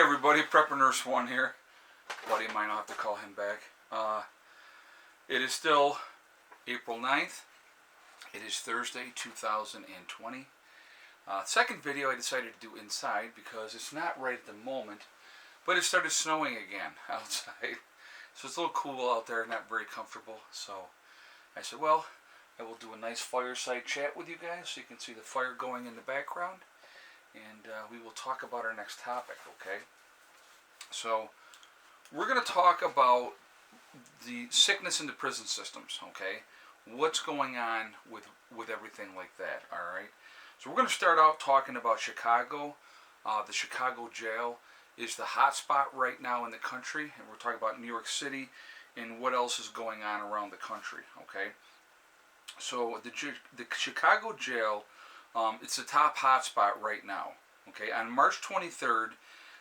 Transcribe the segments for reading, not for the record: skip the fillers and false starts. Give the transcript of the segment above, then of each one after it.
everybody, Prepper Nurse 1 here. Buddy of mine, I'll have to call him back. It is still April 9th. It is Thursday, 2020. Second video I decided to do inside because it's not right at the moment, but it started snowing again outside. So it's a little cool out there, not very comfortable. So I said, well, I will do a nice fireside chat with you guys so you can see the fire going in the background. And we will talk about our next topic, okay? So we're going to talk about the sickness in the prison systems, okay? What's going on with everything like that, all right? So we're going to start out talking about Chicago. The Chicago jail is the hot spot right now in the country, and we're talking about New York City and what else is going on around the country, okay? So the Chicago jail, it's the top hot spot right now, okay? On March 23rd,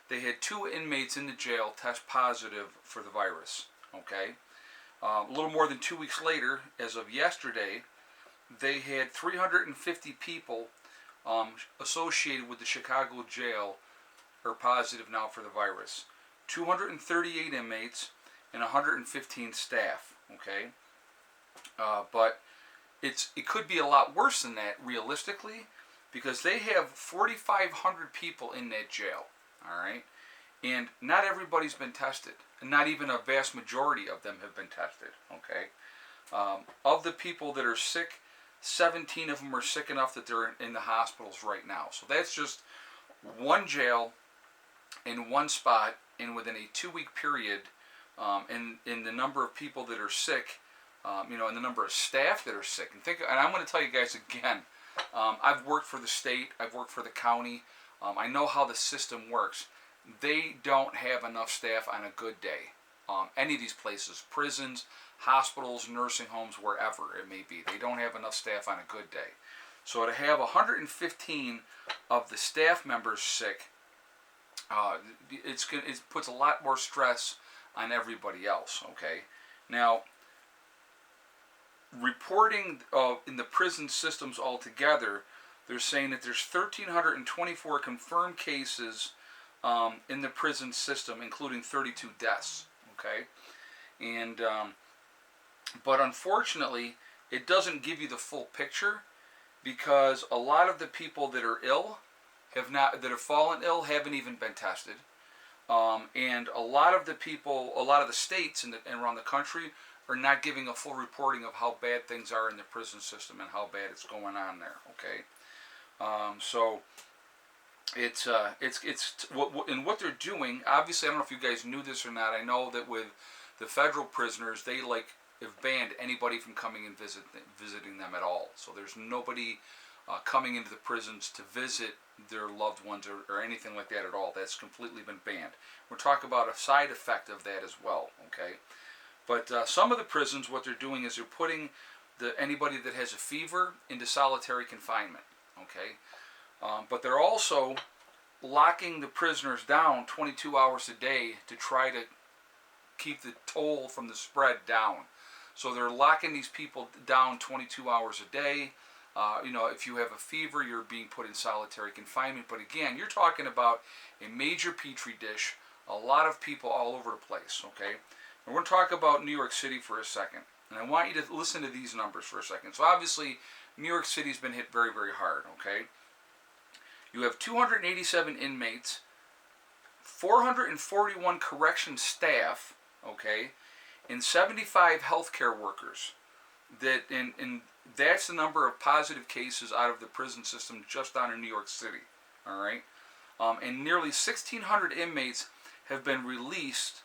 they had 2 inmates in the jail test positive for the virus, okay? A little more than 2 weeks later, as of yesterday, they had 350 people associated with the Chicago jail are positive now for the virus. 238 inmates and 115 staff, okay? But it could be a lot worse than that, realistically, because they have 4,500 people in that jail, all right? And not everybody's been tested, and not even a vast majority of them have been tested, okay? Of the people that are sick, 17 of them are sick enough that they're in the hospitals right now. So that's just one jail in one spot, and within a 2-week period, and in the number of people that are sick, and the number of staff that are sick. And I'm going to tell you guys again, I've worked for the state, I've worked for the county, I know how the system works. They don't have enough staff on a good day. Any of these places, prisons, hospitals, nursing homes, wherever it may be, they don't have enough staff on a good day. So to have 115 of the staff members sick, it puts a lot more stress on everybody else, okay? Now, reporting in the prison systems altogether, they're saying that there's 1,324 confirmed cases in the prison system, including 32 deaths, okay? And but unfortunately, it doesn't give you the full picture, because a lot of the people that are ill that have fallen ill haven't even been tested, and a lot of the states and around the country are not giving a full reporting of how bad things are in the prison system and how bad it's going on there, okay? So it's what they're doing. Obviously, I don't know if you guys knew this or not. I know that with the federal prisoners, they have banned anybody from coming and visiting them at all. So there's nobody coming into the prisons to visit their loved ones or anything like that at all. That's completely been banned. We're talking about a side effect of that as well, okay? But some of the prisons, what they're doing is they're putting anybody that has a fever into solitary confinement, okay? But they're also locking the prisoners down 22 hours a day to try to keep the toll from the spread down. So they're locking these people down 22 hours a day. If you have a fever, you're being put in solitary confinement. But again, you're talking about a major petri dish, a lot of people all over the place, okay? And we're going to talk about New York City for a second. And I want you to listen to these numbers for a second. So obviously, New York City's been hit very, very hard, okay? You have 287 inmates, 441 correction staff, okay, and 75 healthcare workers. And that's the number of positive cases out of the prison system just down in New York City, all right? And nearly 1,600 inmates have been released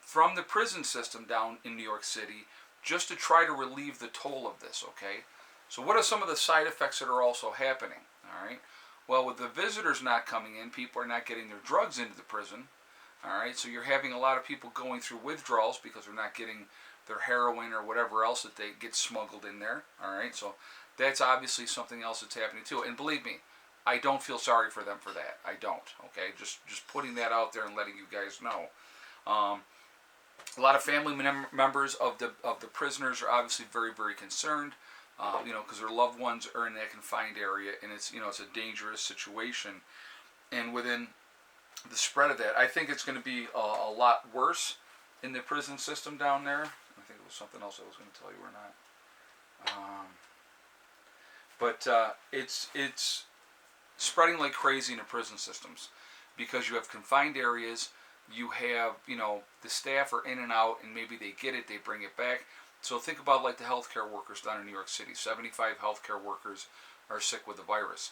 from the prison system down in New York City just to try to relieve the toll of this, okay? So what are some of the side effects that are also happening, all right? Well, with the visitors not coming in, people are not getting their drugs into the prison, all right? So you're having a lot of people going through withdrawals because they're not getting their heroin or whatever else that they get smuggled in there, all right? So that's obviously something else that's happening too. And believe me, I don't feel sorry for them for that. I don't, okay? Just putting that out there and letting you guys know. A lot of family members of the prisoners are obviously very, very concerned, because their loved ones are in that confined area, and it's a dangerous situation. And within the spread of that. I think it's going to be a lot worse in the prison system down there. I think it was something else I was going to tell you or not. But it's spreading like crazy in the prison systems because you have confined areas. You have, the staff are in and out, and maybe they get it, they bring it back. So think about like the healthcare workers down in New York City. 75 healthcare workers are sick with the virus.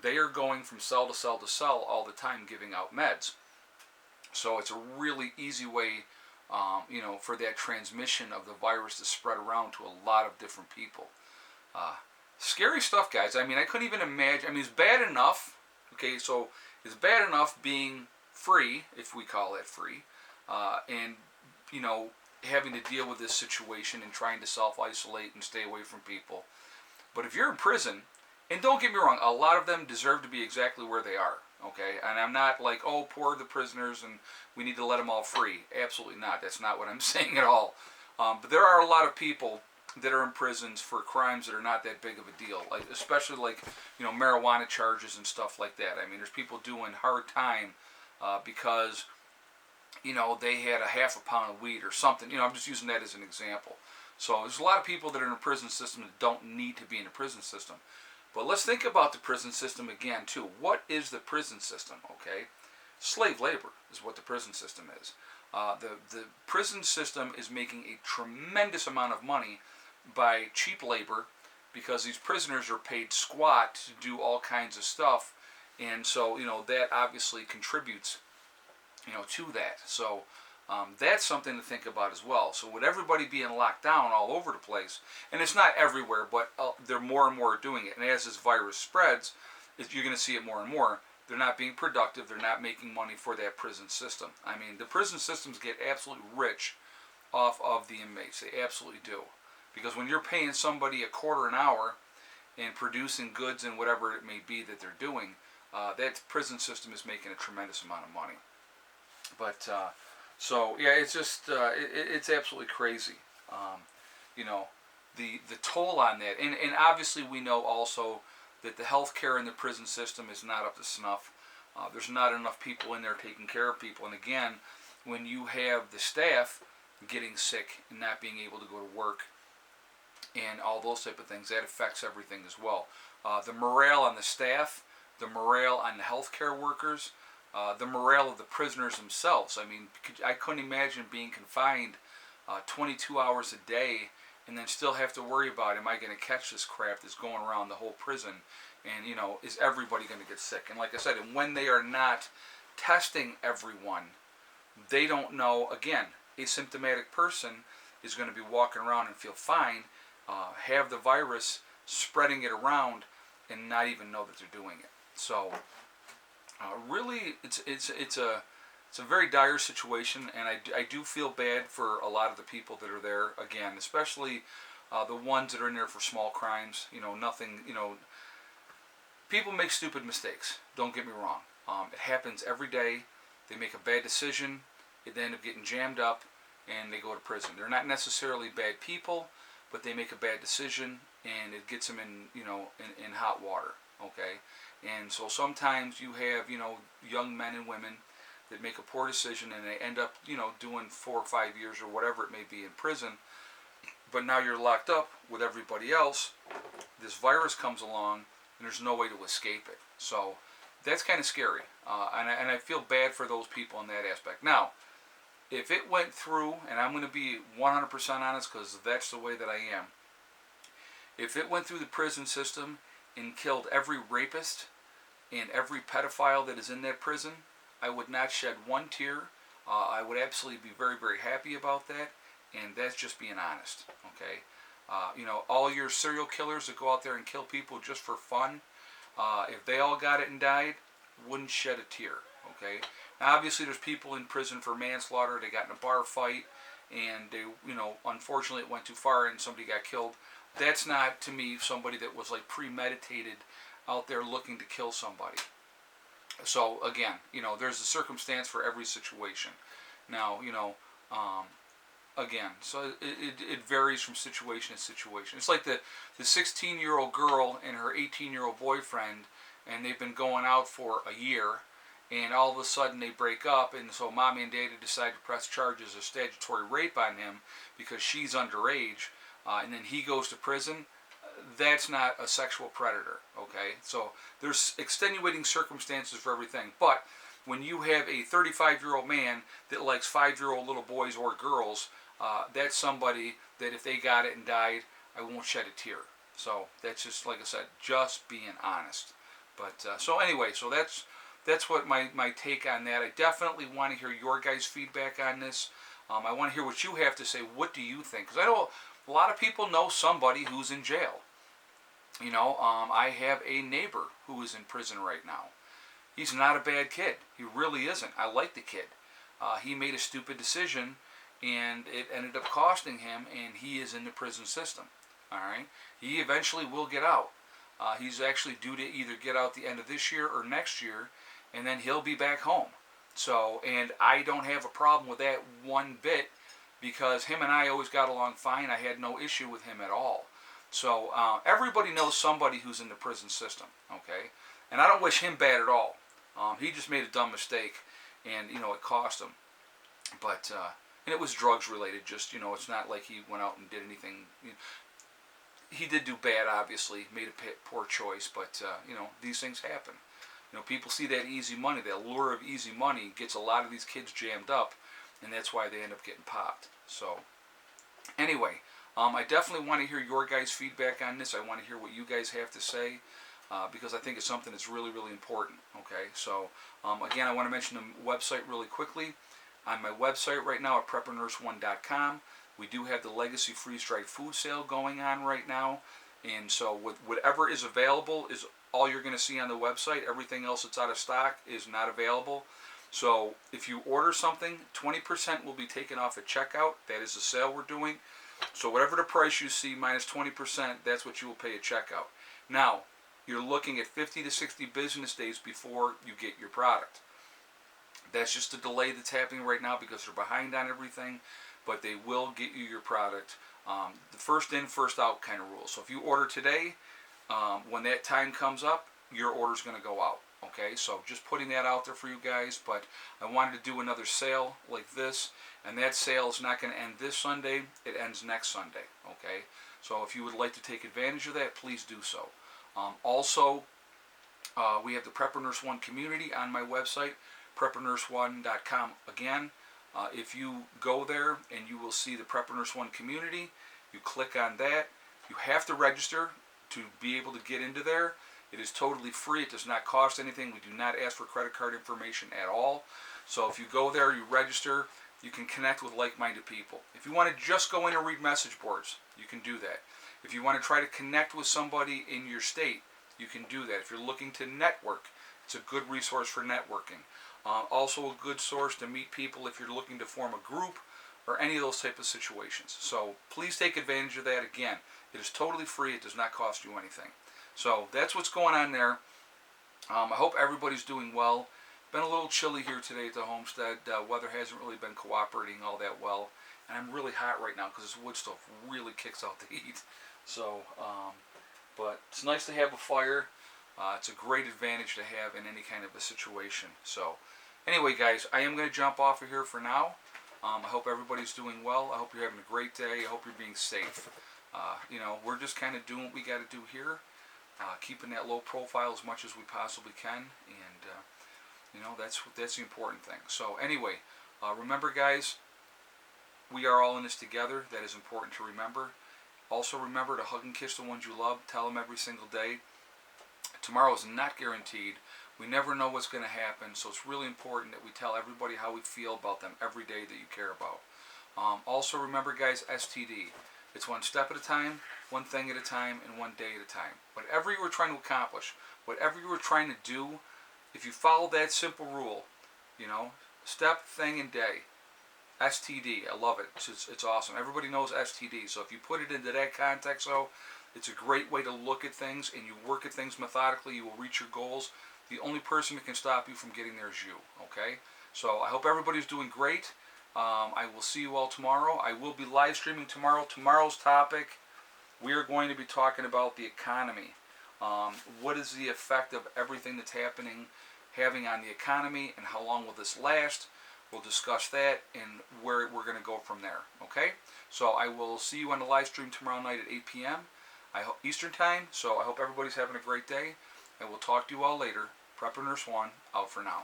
They are going from cell to cell to cell all the time giving out meds. So it's a really easy way, for that transmission of the virus to spread around to a lot of different people. Scary stuff, guys. I mean, I couldn't even imagine. I mean, it's bad enough. Okay, so it's bad enough being free, if we call it free, and, having to deal with this situation and trying to self-isolate and stay away from people. But if you're in prison, and don't get me wrong, a lot of them deserve to be exactly where they are, okay? And I'm not like, oh, poor the prisoners and we need to let them all free. Absolutely not. That's not what I'm saying at all. But there are a lot of people that are in prisons for crimes that are not that big of a deal, like especially like, marijuana charges and stuff like that. I mean, there's people doing hard time because, they had a half a pound of weed or something. I'm just using that as an example. So there's a lot of people that are in the prison system that don't need to be in the prison system. But let's think about the prison system again, too. What is the prison system, okay? Slave labor is what the prison system is. The prison system is making a tremendous amount of money by cheap labor because these prisoners are paid squat to do all kinds of stuff. And so, that obviously contributes, to that. So that's something to think about as well. So with everybody being locked down all over the place, and it's not everywhere, but they're more and more doing it. And as this virus spreads, you're going to see it more and more. They're not being productive. They're not making money for that prison system. I mean, the prison systems get absolutely rich off of the inmates. They absolutely do. Because when you're paying somebody a quarter an hour and producing goods and whatever it may be that they're doing, that prison system is making a tremendous amount of money. But so yeah, it's just it's absolutely crazy. The toll on that, and obviously we know also that the healthcare in the prison system is not up to snuff. There's not enough people in there taking care of people, and again, when you have the staff getting sick and not being able to go to work and all those type of things, that affects everything as well. The morale on the staff, the morale on the healthcare workers, the morale of the prisoners themselves. I mean, I couldn't imagine being confined 22 hours a day and then still have to worry about, am I going to catch this crap that's going around the whole prison? And, is everybody going to get sick? And like I said, and when they are not testing everyone, they don't know. Again, a symptomatic person is going to be walking around and feel fine, have the virus, spreading it around, and not even know that they're doing it. So really, it's a very dire situation, and I do feel bad for a lot of the people that are there. Again, especially the ones that are in there for small crimes. Nothing. People make stupid mistakes. Don't get me wrong. It happens every day. They make a bad decision. They end up getting jammed up, and they go to prison. They're not necessarily bad people, but they make a bad decision, and it gets them in hot water. Okay. And so sometimes you have, young men and women that make a poor decision and they end up, doing 4 or 5 years or whatever it may be in prison. But now you're locked up with everybody else. This virus comes along and there's no way to escape it. So that's kind of scary. And I feel bad for those people in that aspect. Now, if it went through, and I'm going to be 100% honest because that's the way that I am. If it went through the prison system and killed every rapist and every pedophile that is in that prison, I would not shed one tear. I would absolutely be very, very happy about that, and that's just being honest, okay? All your serial killers that go out there and kill people just for fun, if they all got it and died, wouldn't shed a tear, okay? Now, obviously, there's people in prison for manslaughter. They got in a bar fight, and they, unfortunately, it went too far and somebody got killed. That's not, to me, somebody that was like premeditated out there looking to kill somebody. So again, there's a circumstance for every situation. Now, again, so it varies from situation to situation. It's like the 16-year-old girl and her 18-year-old boyfriend, and they've been going out for a year, and all of a sudden they break up, and so mommy and daddy decide to press charges of statutory rape on him because she's underage, and then he goes to prison. That's not a sexual predator, okay? So there's extenuating circumstances for everything, but when you have a 35-year-old man that likes 5-year-old little boys or girls, that's somebody that if they got it and died, I won't shed a tear. So that's just, like I said, just being honest. But so anyway, so that's what my take on that. I definitely want to hear your guys' feedback on this. I want to hear what you have to say. What do you think? Because I know a lot of people know somebody who's in jail. You know, I have a neighbor who is in prison right now. He's not a bad kid. He really isn't. I like the kid. He made a stupid decision, and it ended up costing him, and he is in the prison system. All right? He eventually will get out. He's actually due to either get out the end of this year or next year, and then he'll be back home. So, and I don't have a problem with that one bit, because him and I always got along fine. I had no issue with him at all. So everybody knows somebody who's in the prison system, okay? And I don't wish him bad at all. He just made a dumb mistake, and, you know, it cost him. But, and it was drugs related, just, you know, it's not like he went out and did anything. You know, he did do bad, obviously, made a poor choice, but, you know, these things happen. You know, people see that easy money, that lure of easy money gets a lot of these kids jammed up, and that's why they end up getting popped. So, anyway, I definitely want to hear your guys' feedback on this. I want to hear what you guys have to say, because I think it's something that's really, really important. Okay, so again, I want to mention the website really quickly. On my website right now at preppernurse1.com, we do have the Legacy freeze-dried food sale going on right now, and so with whatever is available is all you're going to see on the website. Everything else that's out of stock is not available. So if you order something, 20% will be taken off at checkout. That is the sale we're doing. So whatever the price you see minus 20%, that's what you will pay at checkout. Now, you're looking at 50 to 60 business days before you get your product. That's just a delay that's happening right now because they're behind on everything, but they will get you your product. The first in, first out kind of rule. So if you order today, when that time comes up, your order's going to go out. Okay, so just putting that out there for you guys, but I wanted to do another sale like this, and that sale is not going to end this Sunday, it ends next Sunday. Okay, so if you would like to take advantage of that, please do so. Also, we have the Prepper Nurse One community on my website, preppernurse1.com. Again, if you go there and you will see the Prepper Nurse One community, you click on that. You have to register to be able to get into there. It is totally free. It does not cost anything. We do not ask for credit card information at all. So if you go there, you register, you can connect with like-minded people. If you want to just go in and read message boards, you can do that. If you want to try to connect with somebody in your state, you can do that. If you're looking to network, it's a good resource for networking. Also a good source to meet people if you're looking to form a group or any of those type of situations. So please take advantage of that. Again, it is totally free. It does not cost you anything. So that's what's going on there. I hope everybody's doing well. Been a little chilly here today at the homestead. Weather hasn't really been cooperating all that well. And I'm really hot right now because this wood stove really kicks out the heat. So, but it's nice to have a fire. It's a great advantage to have in any kind of a situation. So, anyway, guys, I am going to jump off of here for now. I hope everybody's doing well. I hope you're having a great day. I hope you're being safe. You know, we're just kind of doing what we got to do here. Keeping that low profile as much as we possibly can, and you know, that's the important thing. So anyway, remember, guys, we are all in this together. That is important to remember. Also remember to hug and kiss the ones you love. Tell them every single day. Tomorrow is not guaranteed. We never know what's going to happen, so it's really important that we tell everybody how we feel about them every day that you care about. Also remember, guys, STD. It's one step at a time, one thing at a time, and one day at a time. Whatever you were trying to accomplish, whatever you were trying to do, if you follow that simple rule, you know, step, thing, and day. STD, I love it. It's awesome. Everybody knows STD, so if you put it into that context, though, it's a great way to look at things, and you work at things methodically, you will reach your goals. The only person that can stop you from getting there is you, okay? So I hope everybody's doing great. I will see you all tomorrow. I will be live streaming tomorrow. Tomorrow's topic, we are going to be talking about the economy. What is the effect of everything that's happening having on the economy and how long will this last. We'll discuss that and where we're going to go from there. Okay? So I will see you on the live stream tomorrow night at 8 p.m. Eastern time. So I hope everybody's having a great day. I will talk to you all later. Prepper Nurse 1 out for now.